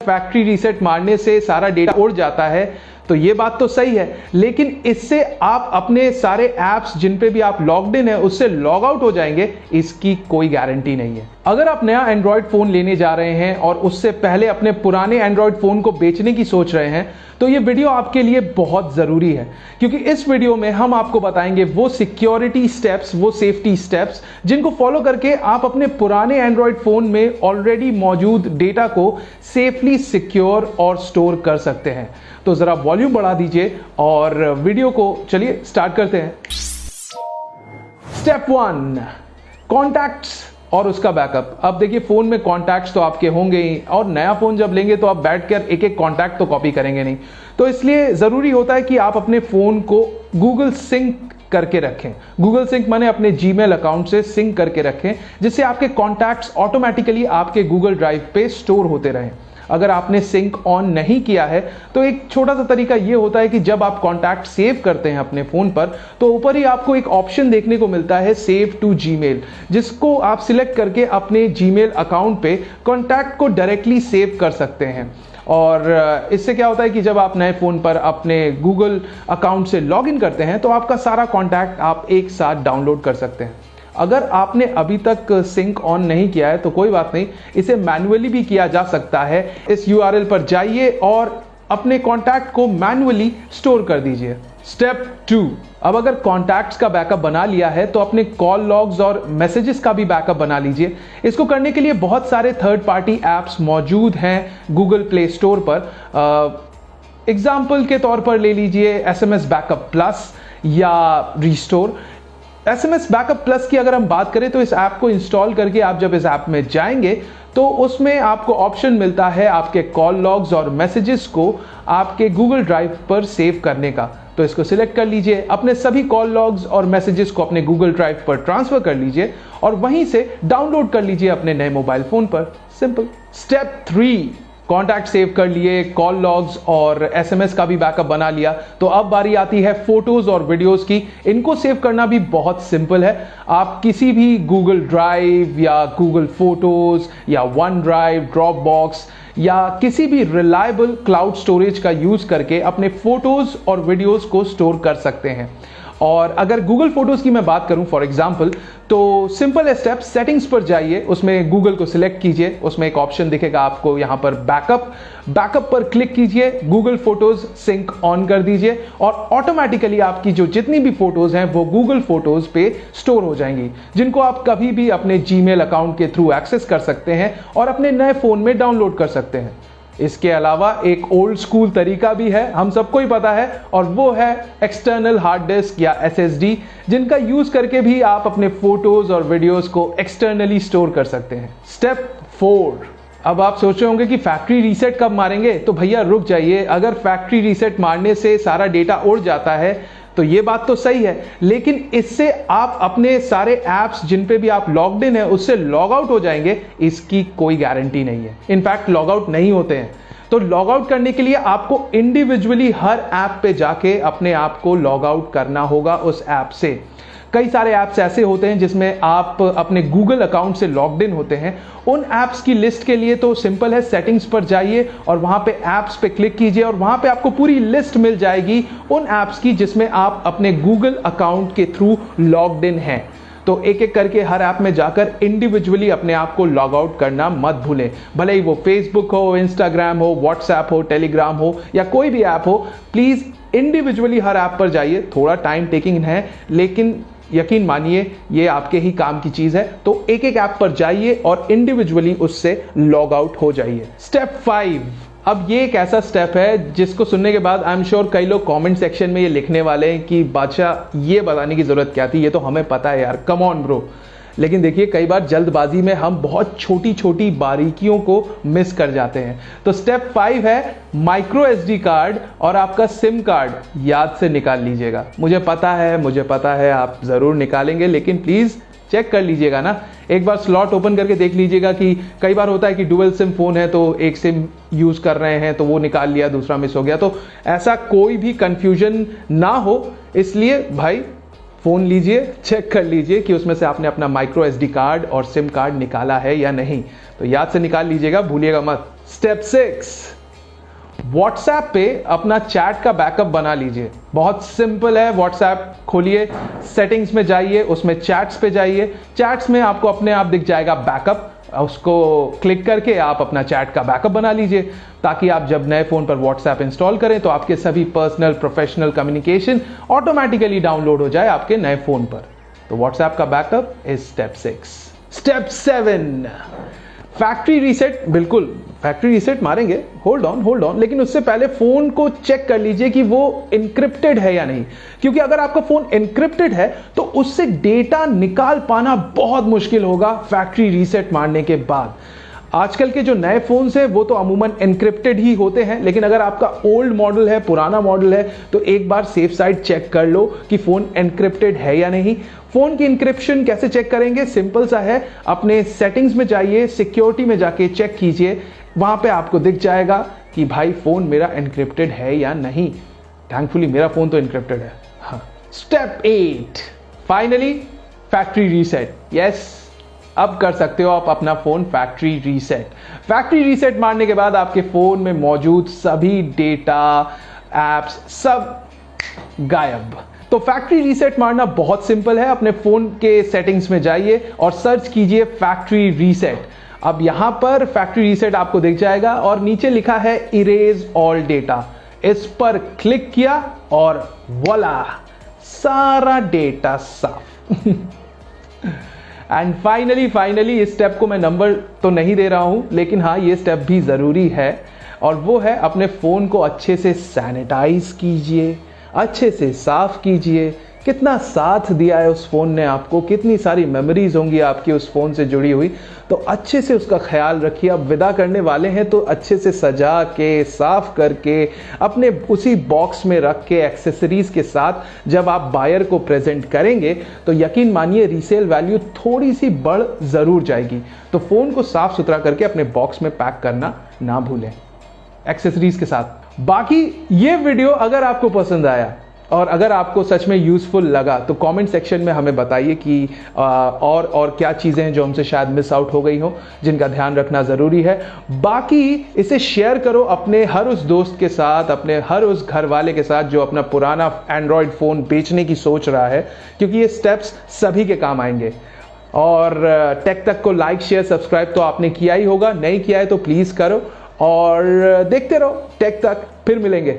Factory reset मारने से सारा डेटा उड़ जाता है तो ये बात तो सही है, लेकिन इससे आप अपने सारे ऐप्स जिन पे भी आप लॉग्ड इन है उससे लॉग आउट हो जाएंगे, इसकी कोई गारंटी नहीं है। अगर आप नया एंड्रॉयड फोन लेने जा रहे हैं और उससे पहले अपने पुराने एंड्रॉयड फोन को बेचने की सोच रहे हैं तो ये वीडियो आपके लिए बहुत जरूरी है, क्योंकि इस वीडियो में हम आपको बताएंगे वो सिक्योरिटी स्टेप्स, वो सेफ्टी स्टेप्स जिनको फॉलो करके आप अपने पुराने एंड्रॉयड फोन में ऑलरेडी मौजूद डेटा को सेफली सिक्योर और स्टोर कर सकते हैं। तो जरा वॉल्यूम बढ़ा दीजिए और वीडियो को चलिए स्टार्ट करते हैं। स्टेप 1, कॉन्टैक्ट्स और उसका बैकअप। अब देखिए फोन में कॉन्टैक्ट्स तो आपके होंगे ही, और नया फोन जब लेंगे तो आप बैठकर एक एक कॉन्टैक्ट तो कॉपी करेंगे नहीं, तो इसलिए जरूरी होता है कि आप अपने फोन को गूगल सिंक करके रखें। गूगल सिंक माने अपने जीमेल अकाउंट से सिंक करके रखें, जिससे आपके कॉन्टैक्ट्स ऑटोमेटिकली आपके गूगल ड्राइव पे स्टोर होते रहें। अगर आपने सिंक ऑन नहीं किया है तो एक छोटा सा तरीका यह होता है कि जब आप कॉन्टैक्ट सेव करते हैं अपने फोन पर तो ऊपर ही आपको एक ऑप्शन देखने को मिलता है सेव टू जीमेल, जिसको आप सिलेक्ट करके अपने जीमेल अकाउंट पे कॉन्टैक्ट को डायरेक्टली सेव कर सकते हैं। और इससे क्या होता है कि जब आप नए फोन पर अपने गूगल अकाउंट से लॉग इन करते हैं तो आपका सारा कॉन्टैक्ट आप एक साथ डाउनलोड कर सकते हैं। अगर आपने अभी तक सिंक ऑन नहीं किया है तो कोई बात नहीं, इसे मैन्युअली भी किया जा सकता है। इस यूआरएल पर जाइए और अपने कॉन्टैक्ट को मैन्युअली स्टोर कर दीजिए। स्टेप 2, अब अगर कॉन्टैक्ट्स का बैकअप बना लिया है तो अपने कॉल लॉग्स और मैसेजेस का भी बैकअप बना लीजिए। इसको करने के लिए बहुत सारे थर्ड पार्टी ऐप्स मौजूद हैं गूगल प्ले स्टोर पर। एग्जाम्पल के तौर पर ले लीजिए SMS बैकअप प्लस या रिस्टोर। SMS बैकअप प्लस की अगर हम बात करें तो इस ऐप को इंस्टॉल करके आप जब इस ऐप में जाएंगे तो उसमें आपको ऑप्शन मिलता है आपके कॉल लॉग्स और मैसेजेस को आपके गूगल ड्राइव पर सेव करने का। तो इसको सिलेक्ट कर लीजिए, अपने सभी कॉल लॉग्स और मैसेजेस को अपने गूगल ड्राइव पर ट्रांसफर कर लीजिए और वहीं से डाउनलोड कर लीजिए अपने नए मोबाइल फोन पर। सिंपल। स्टेप 3, कॉन्टैक्ट सेव कर लिए, कॉल लॉग्स और SMS का भी बैकअप बना लिया, तो अब बारी आती है फोटोज और वीडियोस की। इनको सेव करना भी बहुत सिंपल है। आप किसी भी गूगल ड्राइव या गूगल फोटोज या वन ड्राइव, ड्रॉप बॉक्स या किसी भी रिलायबल क्लाउड स्टोरेज का यूज करके अपने फोटोज और वीडियोस को स्टोर कर सकते हैं। और अगर गूगल फोटोज की मैं बात करूं फॉर एग्जांपल, तो सिंपल स्टेप, सेटिंग्स पर जाइए, उसमें गूगल को सिलेक्ट कीजिए, उसमें एक ऑप्शन दिखेगा आपको यहां पर बैकअप पर क्लिक कीजिए, गूगल फोटोज सिंक ऑन कर दीजिए और ऑटोमेटिकली आपकी जो जितनी भी फोटोज हैं वो गूगल फोटोज पे स्टोर हो जाएंगी, जिनको आप कभी भी अपने जीमेल अकाउंट के थ्रू एक्सेस कर सकते हैं और अपने नए फोन में डाउनलोड कर सकते हैं। इसके अलावा एक ओल्ड स्कूल तरीका भी है, हम सबको ही पता है, और वो है एक्सटर्नल हार्ड डिस्क या SSD, जिनका यूज करके भी आप अपने फोटोज और वीडियोस को एक्सटर्नली स्टोर कर सकते हैं। स्टेप 4, अब आप सोच रहे होंगे कि फैक्ट्री रीसेट कब मारेंगे, तो भैया रुक जाइए। अगर फैक्ट्री रीसेट मारने से सारा डेटा उड़ जाता है तो ये बात तो सही है, लेकिन इससे आप अपने सारे ऐप्स जिन पे भी आप लॉग्ड इन है उससे लॉग आउट हो जाएंगे, इसकी कोई गारंटी नहीं है। इनफैक्ट लॉग आउट नहीं होते हैं। तो लॉग आउट करने के लिए आपको इंडिविजुअली हर ऐप पे जाके अपने आप को लॉग आउट करना होगा उस ऐप से। कई सारे ऐप्स ऐसे होते हैं जिसमें आप अपने गूगल अकाउंट से लॉग्ड इन होते हैं। उन ऐप्स की लिस्ट के लिए तो सिंपल है, सेटिंग्स पर जाइए और वहां पे ऐप्स पे क्लिक कीजिए और वहां पे आपको पूरी लिस्ट मिल जाएगी उन ऐप्स की जिसमें आप अपने गूगल अकाउंट के थ्रू लॉग्ड इन हैं। तो एक एक करके हर ऐप में जाकर इंडिविजुअली अपने आप को लॉग आउट करना मत भूलें। भले ही वो फेसबुक हो, इंस्टाग्राम हो, व्हाट्सएप हो, टेलीग्राम हो या कोई भी ऐप हो, प्लीज इंडिविजुअली हर ऐप पर जाइए। थोड़ा टाइम टेकिंग है, लेकिन यकीन मानिए ये आपके ही काम की चीज है। तो एक एक ऐप पर जाइए और इंडिविजुअली उससे लॉग आउट हो जाइए। स्टेप 5, अब ये एक ऐसा स्टेप है जिसको सुनने के बाद आई एम श्योर कई लोग कमेंट सेक्शन में ये लिखने वाले हैं कि बादशाह ये बताने की जरूरत क्या थी, ये तो हमें पता है यार, कम ऑन ब्रो। लेकिन देखिए कई बार जल्दबाजी में हम बहुत छोटी छोटी बारीकियों को मिस कर जाते हैं। तो स्टेप 5 है माइक्रो SD कार्ड और आपका सिम कार्ड याद से निकाल लीजिएगा। मुझे पता है आप जरूर निकालेंगे, लेकिन प्लीज चेक कर लीजिएगा ना, एक बार स्लॉट ओपन करके देख लीजिएगा कि कई बार होता है कि डुअल सिम फोन है तो एक सिम यूज कर रहे हैं तो वो निकाल लिया, दूसरा मिस हो गया। तो ऐसा कोई भी कंफ्यूजन ना हो, इसलिए भाई फोन लीजिए, चेक कर लीजिए कि उसमें से आपने अपना माइक्रो SD कार्ड और सिम कार्ड निकाला है या नहीं। तो याद से निकाल लीजिएगा, भूलिएगा मत। स्टेप 6, व्हाट्सएप पे अपना चैट का बैकअप बना लीजिए। बहुत सिंपल है। व्हाट्सएप खोलिए, सेटिंग्स में जाइए, उसमें चैट्स पे जाइए। चैट्स में आपको अपने आप दिख जाएगा बैकअप, उसको क्लिक करके आप अपना चैट का बैकअप बना लीजिए, ताकि आप जब नए फोन पर व्हाट्सएप इंस्टॉल करें तो आपके सभी personal professional communication automatically download हो जाए आपके नए फोन पर। तो व्हाट्सएप का backup is step 6। Step 7, factory reset. बिल्कुल फैक्ट्री रीसेट मारेंगे, होल्ड ऑन, लेकिन उससे पहले फोन को चेक कर लीजिए कि वो इनक्रिप्टेड है या नहीं, क्योंकि अगर आपका फोन इनक्रिप्टेड है तो उससे डेटा निकाल पाना बहुत मुश्किल होगा फैक्ट्री रीसेट मारने के बाद। आजकल के जो नए फोन्स हैं वो तो अमूमन एनक्रिप्टेड ही होते हैं, लेकिन अगर आपका ओल्ड मॉडल है, पुराना मॉडल है, तो एक बार सेफ साइड चेक कर लो कि फोन एनक्रिप्टेड है या नहीं। फोन की इंक्रिप्शन कैसे चेक करेंगे? सिंपल सा है, अपने सेटिंग्स में जाइए, सिक्योरिटी में जाके चेक कीजिए, वहां पे आपको दिख जाएगा कि भाई फोन मेरा एनक्रिप्टेड है या नहीं। थैंकफुली मेरा फोन तो एनक्रिप्टेड है। हाँ। Step 8, finally factory reset. Yes, अब कर सकते हो आप अपना phone factory reset. Factory reset मारने के बाद आपके फोन में मौजूद सभी डेटा, एप्स सब गायब। तो फैक्ट्री रीसेट मारना बहुत सिंपल है। अपने फोन के सेटिंग्स में जाइए और सर्च कीजिए फैक्ट्री रीसेट। अब यहां पर फैक्ट्री रीसेट आपको दिख जाएगा और नीचे लिखा है इरेज ऑल डेटा। इस पर क्लिक किया और वॉला, सारा डेटा साफ। एंड फाइनली इस स्टेप को मैं नंबर तो नहीं दे रहा हूं, लेकिन हाँ ये स्टेप भी जरूरी है, और वो है अपने फोन को अच्छे से सैनिटाइज कीजिए, अच्छे से साफ कीजिए। कितना साथ दिया है उस फोन ने आपको, कितनी सारी मेमोरीज होंगी आपकी उस फोन से जुड़ी हुई, तो अच्छे से उसका ख्याल रखिए। अब विदा करने वाले हैं तो अच्छे से सजा के, साफ करके, अपने उसी बॉक्स में रख के एक्सेसरीज के साथ जब आप बायर को प्रेजेंट करेंगे तो यकीन मानिए रीसेल वैल्यू थोड़ी सी बढ़ जरूर जाएगी। तो फोन को साफ सुथरा करके अपने बॉक्स में पैक करना ना भूलें एक्सेसरीज के साथ। बाकी ये वीडियो अगर आपको पसंद आया और अगर आपको सच में यूजफुल लगा तो कमेंट सेक्शन में हमें बताइए कि और क्या चीज़ें हैं जो हमसे शायद मिस आउट हो गई हो, जिनका ध्यान रखना ज़रूरी है। बाकी इसे शेयर करो अपने हर उस दोस्त के साथ, अपने हर उस घर वाले के साथ जो अपना पुराना एंड्रॉयड फ़ोन बेचने की सोच रहा है, क्योंकि ये स्टेप्स सभी के काम आएंगे। और टेक तक को लाइक, शेयर, सब्सक्राइब तो आपने किया ही होगा, नहीं किया है तो प्लीज़ करो और देखते रहो टेक तक। फिर मिलेंगे।